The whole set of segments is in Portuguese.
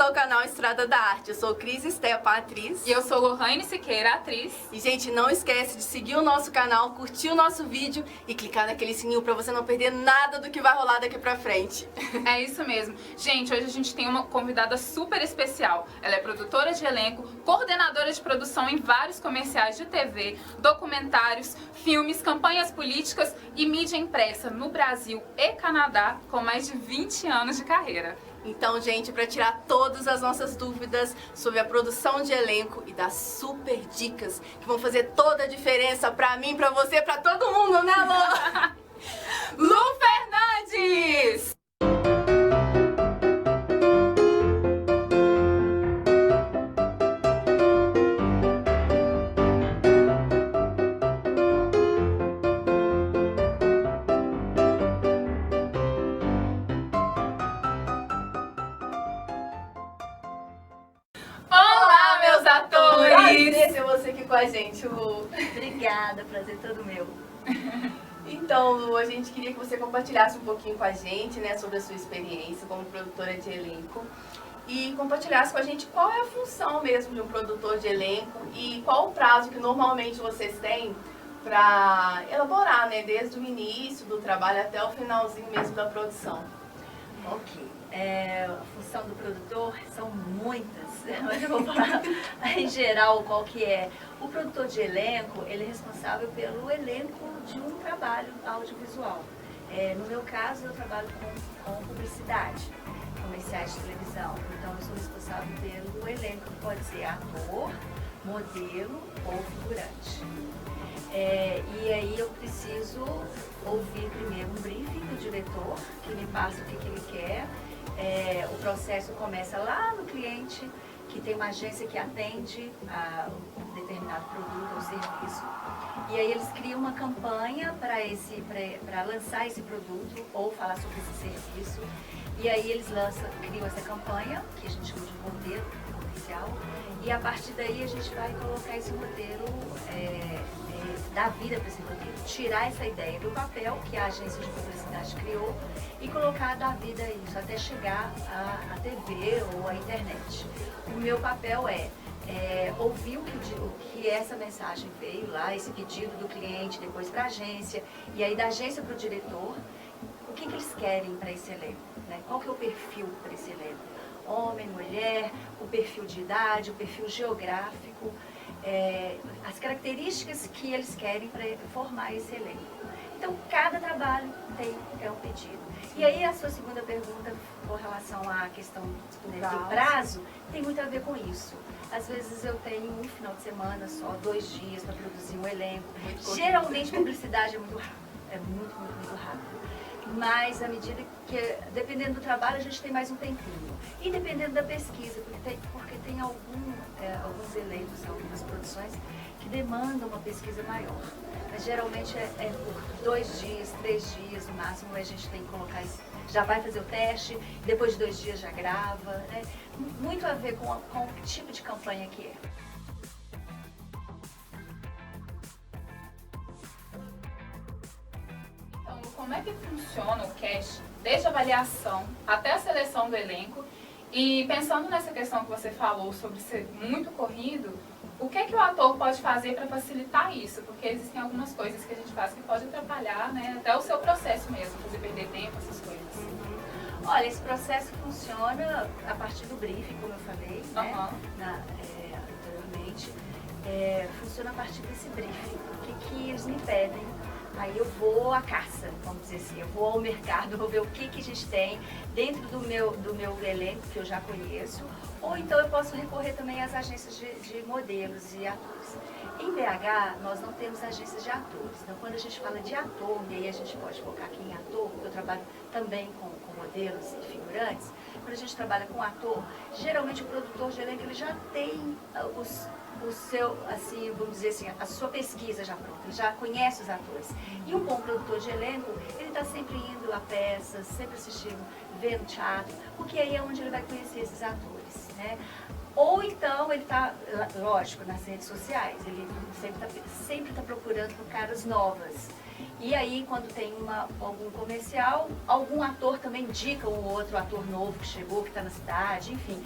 ao canal Estrada da Arte. Eu sou Cris Estepa, atriz. E eu sou Lohane Siqueira, atriz. E, gente, não esquece de seguir o nosso canal, curtir o nosso vídeo e clicar naquele sininho pra você não perder nada do que vai rolar daqui pra frente. É isso mesmo. Gente, hoje a gente tem uma convidada super especial. Ela é produtora de elenco, coordenadora de produção em vários comerciais de TV, documentários, filmes, campanhas políticas e mídia impressa no Brasil e Canadá, com mais de 20 anos de carreira. Então, gente, para tirar todas as nossas dúvidas sobre a produção de elenco e dar super dicas que vão fazer toda a diferença pra mim, pra você, pra todo mundo, né, Lu? Lu Fernandes! Olá, meus atores! Prazer ter você aqui com a gente, Lu. Obrigada, prazer todo meu. Então, Lu, a gente queria que você compartilhasse um pouquinho com a gente, né, sobre a sua experiência como produtora de elenco e compartilhasse com a gente qual é a função mesmo de um produtor de elenco e qual o prazo que normalmente vocês têm para elaborar, né, desde o início do trabalho até o finalzinho mesmo da produção. Ok. A função do produtor são muitas, mas eu vou falar em geral qual que é. O produtor de elenco, ele é responsável pelo elenco de um trabalho audiovisual. No meu caso, eu trabalho com publicidade, comerciais de televisão. Então, eu sou responsável pelo elenco, que pode ser ator, modelo ou figurante. E aí eu preciso ouvir primeiro um briefing do diretor, que me passa o que ele quer. O processo começa lá no cliente, que tem uma agência que atende a um determinado produto ou serviço. E aí eles criam uma campanha para lançar esse produto ou falar sobre esse serviço. E aí eles criam essa campanha, que a gente chama de roteiro comercial. E a partir daí a gente vai colocar esse roteiro, dar vida para esse roteiro, tirar essa ideia do papel que a agência de publicidade criou e colocar, dar vida a isso, até chegar à TV ou à internet. O meu papel é ouvir o que essa mensagem veio lá, esse pedido do cliente, depois para a agência, e aí da agência para o diretor, o que eles querem para esse elenco, né? Qual que é o perfil para esse elenco? Homem, mulher, o perfil de idade, o perfil geográfico, as características que eles querem para formar esse elenco. Então, cada trabalho é um pedido. E aí, a sua segunda pergunta, com relação à questão do prazo, tem muito a ver com isso. Às vezes eu tenho um final de semana só, 2 dias para produzir um elenco. Geralmente, publicidade é muito rápido, muito rápido. Mas, à medida que, dependendo do trabalho, a gente tem mais um tempinho. E dependendo da pesquisa, porque tem alguns elencos, algumas produções que demandam uma pesquisa maior. Mas geralmente é por 2 dias, 3 dias no máximo, a gente tem que colocar isso. Já vai fazer o teste, depois de 2 dias já grava, né? Muito a ver com o tipo de campanha que é. Então, como é que funciona o casting, desde a avaliação até a seleção do elenco? E pensando nessa questão que você falou sobre ser muito corrido, o que é que o ator pode fazer para facilitar isso? Porque existem algumas coisas que a gente faz que pode atrapalhar, né, até o seu processo mesmo, fazer perder tempo, essas coisas. Olha, esse processo funciona a partir do briefing, como eu falei, né, anteriormente. Funciona a partir desse briefing. O que eles me pedem? Aí eu vou à caça, vamos dizer assim, eu vou ao mercado, vou ver o que a gente tem dentro do meu elenco, que eu já conheço, ou então eu posso recorrer também às agências de modelos e atores. Em BH, nós não temos agências de atores, então quando a gente fala de ator, e aí a gente pode focar aqui em ator, porque eu trabalho também com modelos e figurantes, quando a gente trabalha com ator, geralmente o produtor de elenco ele já tem o seu, assim, vamos dizer assim, a sua pesquisa já pronta, ele já conhece os atores. E um bom produtor de elenco, ele está sempre indo a peças, sempre assistindo, vendo teatro, porque aí é onde ele vai conhecer esses atores, né? Ou então ele está, lógico, nas redes sociais, ele sempre tá procurando por caras novas. E aí, quando tem algum comercial, algum ator também indica um outro ator novo que chegou, que está na cidade, enfim.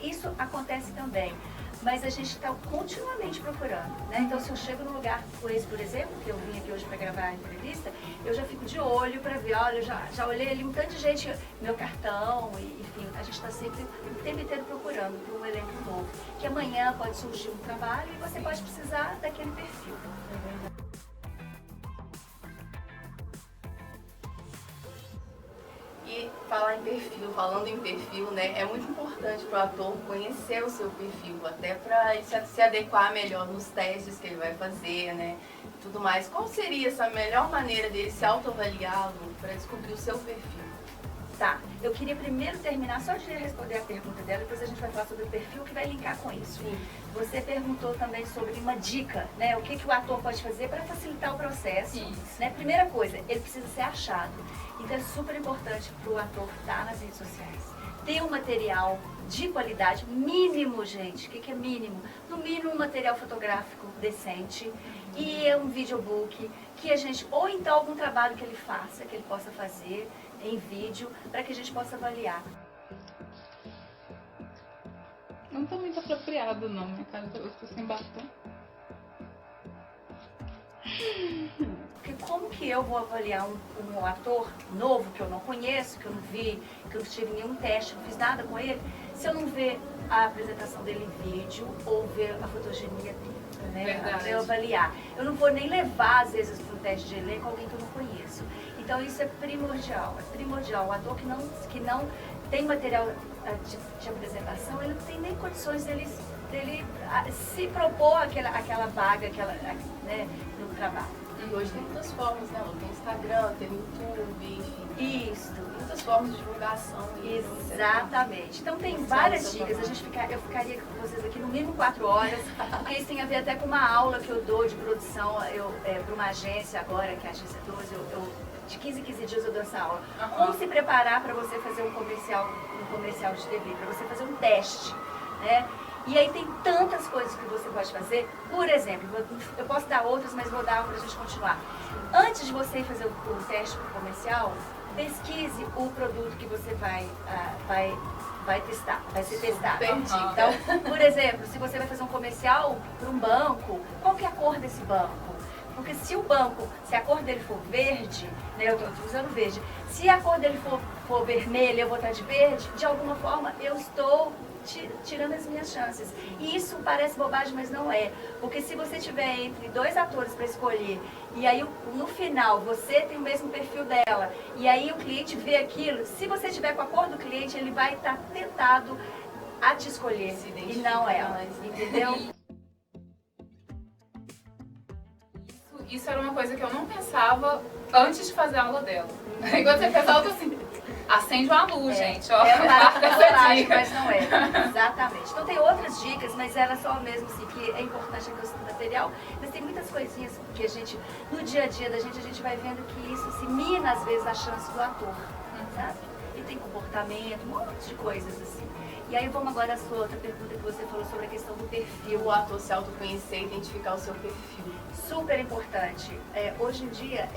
Isso acontece também. Mas a gente está continuamente procurando, né? Então, se eu chego num lugar como esse, por exemplo, que eu vim aqui hoje para gravar a entrevista, eu já fico de olho para ver, olha, já olhei ali um tanto de gente, meu cartão, enfim, a gente está sempre o tempo inteiro procurando por um elenco novo. Que amanhã pode surgir um trabalho e você pode precisar daquele perfil. E falando em perfil, né, é muito importante para o ator conhecer o seu perfil, até para se adequar melhor nos testes que ele vai fazer, né, tudo mais. Qual seria essa melhor maneira dele se autoavaliar para descobrir o seu perfil? Tá, eu queria primeiro terminar, só de responder a pergunta dela, depois a gente vai falar sobre o perfil que vai linkar com isso. Sim. Você perguntou também sobre uma dica, né? O que o ator pode fazer para facilitar o processo. Isso. Né? Primeira coisa, ele precisa ser achado. Então é super importante para o ator estar nas redes sociais. Ter um material de qualidade, mínimo, gente. O que é mínimo? No mínimo um material fotográfico decente e um videobook que a gente, ou então algum trabalho que ele faça, que ele possa fazer em vídeo, para que a gente possa avaliar. Não está muito apropriado não, minha cara, eu estou sem batom. Porque como que eu vou avaliar um ator novo que eu não conheço, que eu não vi, que eu não tive nenhum teste, não fiz nada com ele, se eu não ver a apresentação dele em vídeo ou ver a fotogenia dele, né, para eu avaliar. Eu não vou nem levar, às vezes, para um teste de elenco alguém que eu não conheço. Então isso é primordial, O ator que não tem material de apresentação, ele não tem nem condições dele se propor aquela vaga, né, no trabalho. E hoje tem muitas formas, né? Tem Instagram, tem YouTube, enfim. Isso. Muitas formas de divulgação. Exatamente. Então tem várias dicas. Eu ficaria com vocês aqui no mínimo 4 horas, porque isso tem a ver até com uma aula que eu dou de produção para uma agência agora, que é a Agência 12, de 15 em 15 dias eu dou essa aula. Como se preparar para você fazer um comercial de TV, para você fazer um teste, né? E aí tem tantas coisas que você pode fazer. Por exemplo, eu posso dar outras, mas vou dar para a gente continuar. Antes de você fazer o teste para o comercial, pesquise o produto que você vai testar, vai ser testado. Então, por exemplo, se você vai fazer um comercial para um banco, qual que é a cor desse banco? Porque se a cor dele for verde, né, eu estou usando verde, se a cor dele for vermelha, eu vou estar de verde, de alguma forma eu estou tirando as minhas chances. E isso parece bobagem, mas não é. Porque se você tiver entre 2 atores para escolher, e aí no final você tem o mesmo perfil dela, e aí o cliente vê aquilo, se você tiver com a cor do cliente, ele vai estar tentado a te escolher, e não ela, entendeu? Isso era uma coisa que eu não pensava antes de fazer a aula dela. Aí quando você fez a aula, assim, acende uma luz, gente. Ó, mas não é. Exatamente. Então tem outras dicas, mas era só mesmo assim, que é importante a questão do material. Mas tem muitas coisinhas que a gente, no dia a dia da gente, a gente vai vendo que isso se mina às vezes a chance do ator, sabe? E tem comportamento, um monte de coisas assim. E aí vamos agora à sua outra pergunta que você falou sobre a questão do perfil. O ator se autoconhecer e identificar o seu perfil. Super importante. Hoje em dia,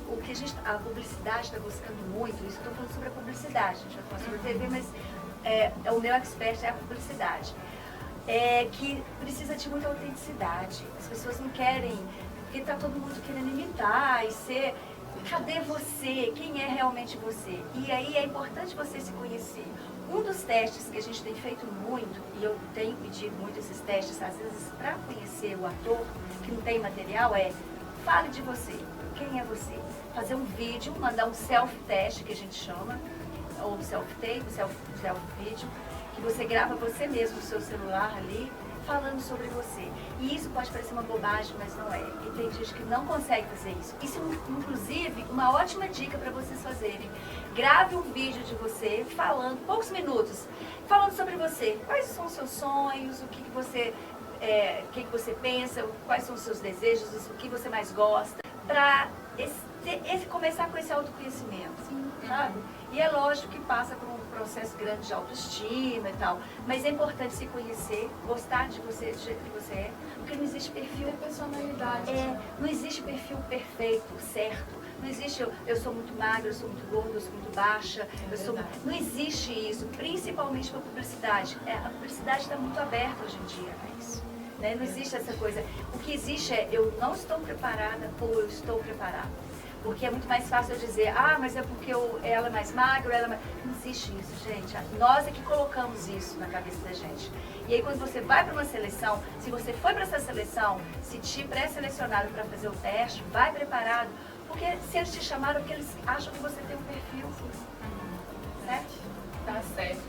o que a publicidade está buscando muito, isso estou falando sobre a publicidade, a gente vai falar sobre a TV, mas o meu expert é a publicidade. Que precisa de muita autenticidade. As pessoas não querem, porque está todo mundo querendo imitar e ser... Cadê você? Quem é realmente você? E aí é importante você se conhecer. Um dos testes que a gente tem feito muito, e eu tenho pedido muito esses testes, às vezes, para conhecer o ator que não tem material, fale de você. Quem é você? Fazer um vídeo, mandar um self-teste, que a gente chama, ou self-tape, self-vídeo, que você grava você mesmo no seu celular ali, falando sobre você. E isso pode parecer uma bobagem, mas não é. E tem gente que não consegue fazer isso. Isso, inclusive, uma ótima dica para vocês fazerem. Grave um vídeo de você falando, poucos minutos, falando sobre você. Quais são os seus sonhos, o que você pensa, quais são os seus desejos, o que você mais gosta, para começar com esse autoconhecimento, sabe? E é lógico que passa por um processo grande de autoestima e tal, mas é importante se conhecer, gostar de você do jeito que você é, porque não existe perfil. Tem personalidade. Não existe perfil perfeito, certo. Não existe eu sou muito magra, eu sou muito gorda, eu sou muito baixa. Não existe isso, principalmente para a publicidade. A publicidade está muito aberta hoje em dia a isso. Né? Não existe essa coisa. O que existe é eu não estou preparada ou eu estou preparada. Porque é muito mais fácil eu dizer, mas é porque ela é mais magra, ela é mais... Não existe isso, gente. Nós é que colocamos isso na cabeça da gente. E aí quando você vai para uma seleção, se você foi para essa seleção, se te pré-selecionaram para fazer o teste, vai preparado. Porque se eles te chamaram, é porque eles acham que você tem um perfil. Certo? Tá certo.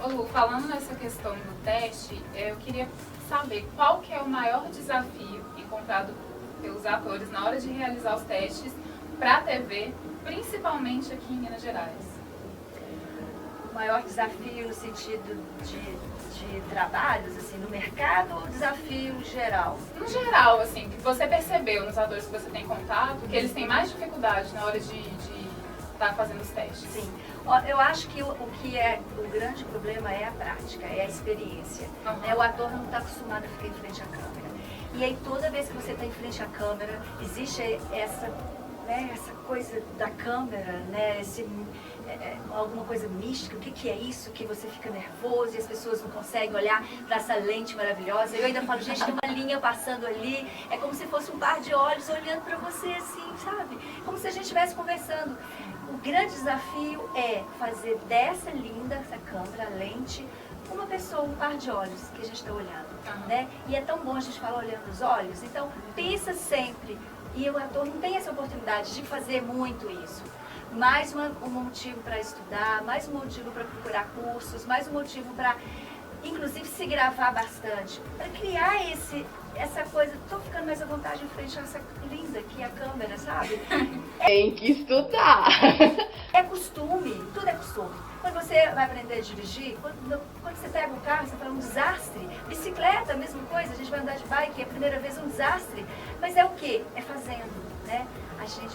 Ô Lu, falando nessa questão do teste, eu queria saber qual que é o maior desafio encontrado pelos atores na hora de realizar os testes para a TV, principalmente aqui em Minas Gerais. O maior desafio no sentido de trabalhos, assim, no mercado ou desafio geral? No geral, assim, que você percebeu nos atores que você tem contato, que eles têm mais dificuldade na hora de estar fazendo os testes? Sim. Eu acho que o que é o grande problema é a prática, é a experiência. Né? O ator não está acostumado a ficar em frente à câmera. E aí toda vez que você está em frente à câmera, existe essa coisa da câmera, né? Alguma coisa mística, o que é isso? Que você fica nervoso e as pessoas não conseguem olhar para essa lente maravilhosa. Eu ainda falo, gente, tem uma linha passando ali, é como se fosse um par de olhos olhando para você assim, sabe? Como se a gente estivesse conversando. O grande desafio é fazer dessa linda, essa câmera, a lente, uma pessoa, um par de olhos que a gente está olhando, né? E é tão bom a gente falar olhando os olhos, então pensa sempre. E o ator não tem essa oportunidade de fazer muito isso. Mais um motivo para estudar, mais um motivo para procurar cursos, mais um motivo para, inclusive, se gravar bastante. Para criar essa coisa, estou ficando mais à vontade em frente a essa linda que é a câmera, sabe? Tem que estudar. É costume, tudo é costume. Quando você vai aprender a dirigir, quando você pega o carro, você fala um desastre. Bicicleta, a mesma coisa, a gente vai andar de bike, é a primeira vez um desastre. Mas é o quê? É fazendo, né?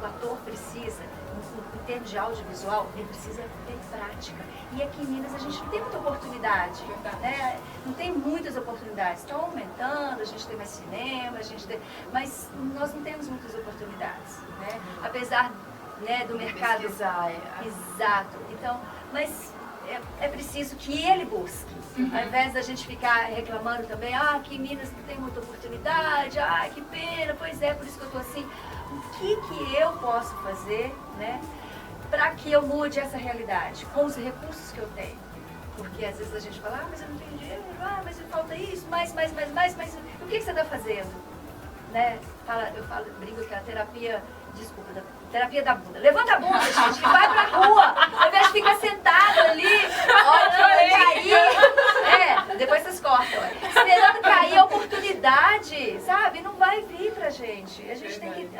O ator precisa, em termos de audiovisual, ele precisa ter prática. E aqui em Minas a gente não tem muita oportunidade, né? Não tem muitas oportunidades. Estão aumentando, a gente tem mais cinema, mas nós não temos muitas oportunidades, né? Apesar, né, do mercado. Pesquisar, Exato. Então, mas é preciso que ele busque. Ao invés da gente ficar reclamando também, aqui em Minas não tem muita oportunidade, que pena, pois é, por isso que eu estou assim. O que eu posso fazer, né, para que eu mude essa realidade, com os recursos que eu tenho? Porque às vezes a gente fala, mas eu não tenho dinheiro, mas falta isso, mas o que você está fazendo? Né? Eu brinco que a terapia, terapia da bunda. Levanta a bunda, gente, e vai pra rua, ao invés de ficar sentado ali, olha, cair. Depois vocês cortam, esperando cair a oportunidade, sabe? Não vai vir pra gente. A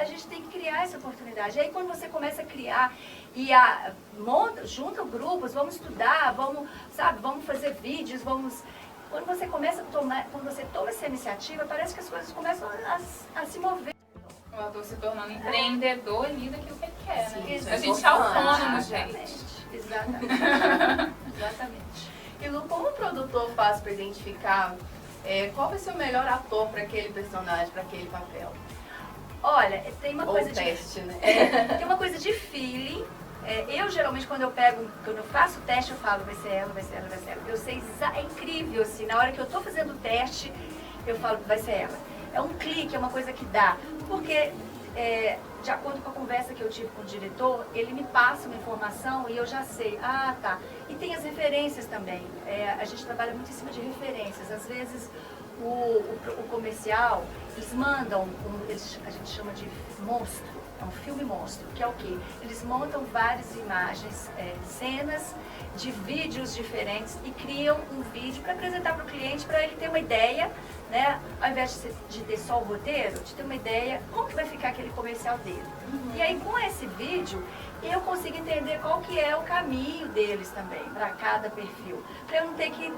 gente tem que criar essa oportunidade. Aí quando você começa a criar e junta grupos, vamos estudar, vamos fazer vídeos, Quando você toma essa iniciativa, parece que as coisas começam a se mover. O ator se tornando empreendedor ali daquilo que ele quer, Sim, né? isso A gente é autônomo, gente. Exatamente. E Lu, como o produtor faz para identificar qual vai ser o melhor ator para aquele personagem, para aquele papel? Olha, tem uma coisa teste, né? Tem uma coisa de feeling. Eu geralmente quando eu faço o teste, eu falo, vai ser ela, vai ser ela, vai ser ela. Eu sei, é incrível assim, na hora que eu tô fazendo o teste, eu falo, vai ser ela. É um clique, é uma coisa que dá. Porque, de acordo com a conversa que eu tive com o diretor, ele me passa uma informação e eu já sei, tá. E tem as referências também. A gente trabalha muito em cima de referências. Às vezes, o comercial, eles mandam, a gente chama de monstro. É um filme monstro, que é o quê? Eles montam várias imagens, cenas de vídeos diferentes e criam um vídeo para apresentar para o cliente, para ele ter uma ideia, né? Ao invés de ter só o roteiro, de ter uma ideia como que vai ficar aquele comercial dele. E aí com esse vídeo, eu consigo entender qual que é o caminho deles também, para cada perfil. Para eu não ter que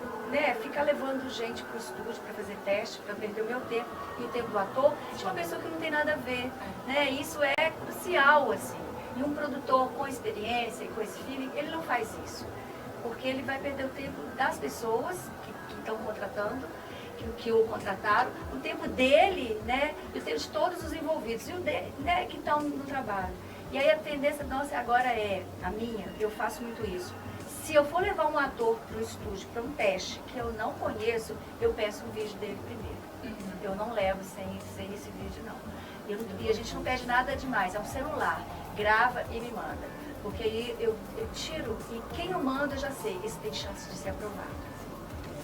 ficar levando gente para o estúdio para fazer teste, para perder o meu tempo e o tempo do ator, de uma pessoa que não tem nada a ver. Né? Isso é crucial, assim. E um produtor com experiência e com esse feeling, ele não faz isso. Porque ele vai perder o tempo das pessoas que estão contratando, que o contrataram, o tempo dele, né, e o tempo de todos os envolvidos, e o dele, né, que estão no trabalho. E aí a tendência nossa agora é, a minha, eu faço muito isso. Se eu for levar um ator para o estúdio, para um teste que eu não conheço, eu peço um vídeo dele primeiro. Eu não levo sem esse vídeo, não. E a gente não pede nada demais, é um celular. Grava e me manda. Porque aí eu tiro, e quem eu mando eu já sei, esse tem chance de ser aprovado.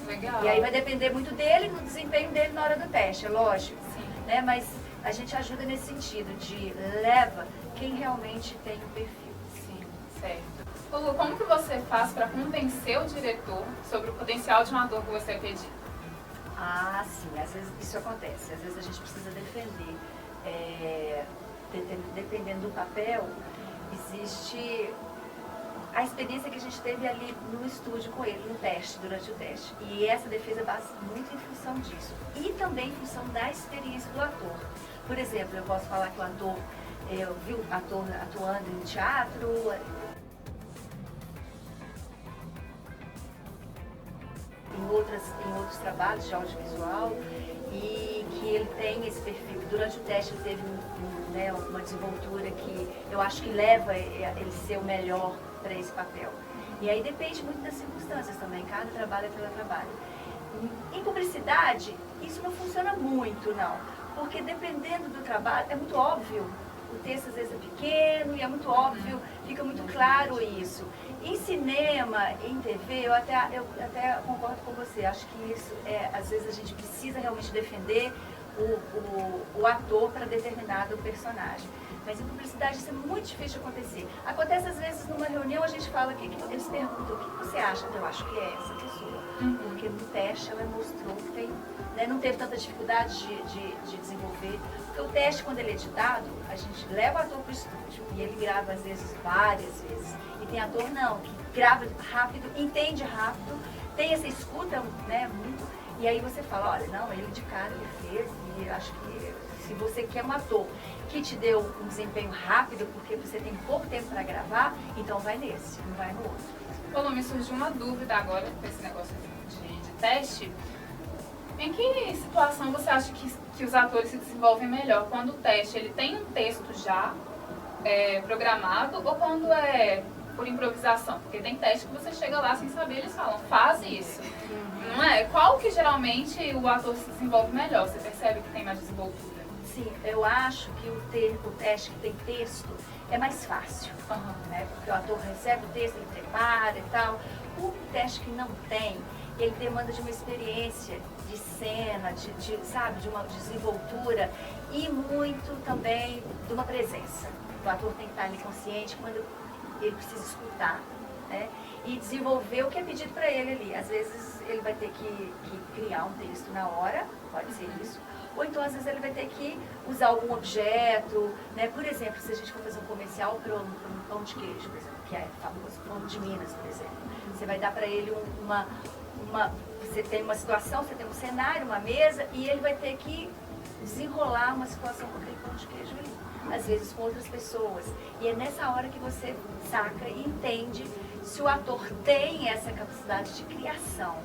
Legal. E aí vai depender muito dele, do desempenho dele na hora do teste, é lógico. Sim. Né? Mas a gente ajuda nesse sentido, de leva quem realmente tem o perfil. Sim, certo. Lu, como que você faz para convencer o diretor sobre o potencial de um ator que você pedir? Ah, sim, às vezes isso acontece. Às vezes a gente precisa defender. Dependendo do papel, existe a experiência que a gente teve ali no estúdio com ele, no teste, durante o teste. E essa defesa base muito em função disso. E também em função da experiência do ator. Por exemplo, eu posso falar que o ator, eu vi o ator atuando em teatro, em outros trabalhos de audiovisual, e que ele tem esse perfil. Durante o teste ele teve né, uma desenvoltura que eu acho que leva ele ser o melhor para esse papel. E aí depende muito das circunstâncias também, cada trabalho é cada trabalho. Em publicidade, isso não funciona muito, não, porque dependendo do trabalho, é muito óbvio. O texto às vezes é pequeno e é muito óbvio, fica muito claro isso. Em cinema, em TV, eu até concordo com você. Acho que isso às vezes a gente precisa realmente defender o ator para determinado personagem. Mas em publicidade isso é muito difícil de acontecer. Acontece às vezes numa reunião, a gente fala, eles perguntam, o que você acha? Eu acho que é essa pessoa. Porque no teste ela mostrou que tem, né, não teve tanta dificuldade de desenvolver. Porque o teste, quando ele é editado, a gente leva o ator para o estúdio e ele grava às vezes várias vezes. E tem ator não, que grava rápido, entende rápido, tem essa escuta, né, muito. E aí você fala, olha, não, ele de cara ele fez, e acho que se você quer um ator que te deu um desempenho rápido, porque você tem pouco tempo para gravar, então vai nesse, não vai no outro. Paulo, me surgiu uma dúvida agora com esse negócio de teste. Em que situação você acha que os atores se desenvolvem melhor? Quando o teste ele tem um texto já programado ou quando é por improvisação? Porque tem teste que você chega lá sem saber, eles falam, faz isso. Não é? Qual que geralmente o ator se desenvolve melhor? Você percebe que tem mais desenvoltura? Sim, eu acho que o teste que tem texto é mais fácil, né? Porque o ator recebe o texto, ele prepara e tal. O teste que não tem, ele demanda de uma experiência de cena, sabe, de uma desenvoltura e muito também de uma presença. O ator tem que estar ali consciente quando ele precisa escutar, né? E desenvolver o que é pedido para ele ali. Às vezes ele vai ter que criar um texto na hora, pode ser isso. Ou então, às vezes, ele vai ter que usar algum objeto, né? Por exemplo, se a gente for fazer um comercial para um pão de queijo, por exemplo, que é famoso, pão de Minas, por exemplo. Você vai dar para ele você tem uma situação, você tem um cenário, uma mesa, e ele vai ter que desenrolar uma situação com aquele pão de queijo ali. Às vezes com outras pessoas. E é nessa hora que você saca e entende se o ator tem essa capacidade de criação.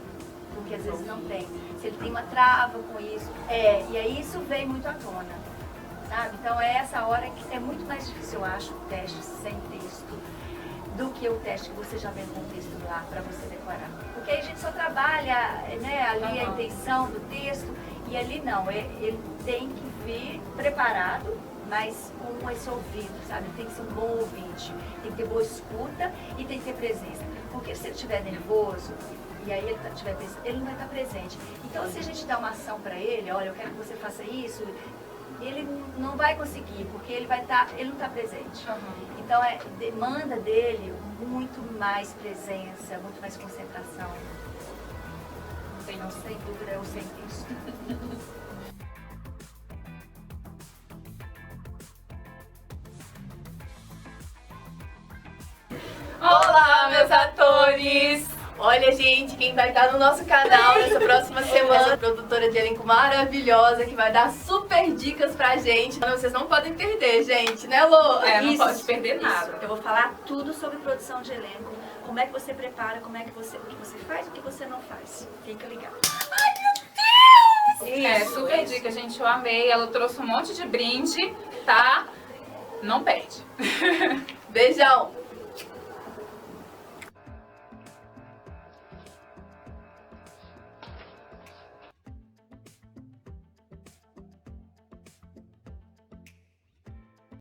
Porque às vezes não tem. Se ele tem uma trava com isso. E aí isso vem muito à tona. Sabe? Então é essa hora que é muito mais difícil, eu acho, o teste sem texto, do que o teste que você já vem com o texto lá para você decorar. Porque aí a gente só trabalha, né, ali a intenção do texto, e ali não, ele tem que vir preparado, mas com esse ouvido, sabe? Tem que ser um bom ouvinte, tem que ter boa escuta e tem que ter presença. Porque se ele estiver nervoso, e aí ele estiver presente, ele não vai estar presente. Então se a gente dá uma ação para ele, olha, eu quero que você faça isso, ele não vai conseguir, porque ele não está presente. Então demanda dele muito mais presença, muito mais concentração. Então, sem dúvida, eu sei isso. Olá, meus atores! Olha, gente, quem vai estar no nosso canal nessa próxima semana, a produtora de elenco maravilhosa, que vai dar super dicas pra gente. Vocês não podem perder, gente, né, Lô? Não pode perder nada. Eu vou falar tudo sobre produção de elenco, como é que você prepara, como é que você, o que você faz, o que você não faz. Fica ligado. Super dica, gente, eu amei. Ela trouxe um monte de brinde, tá? Não perde. Beijão!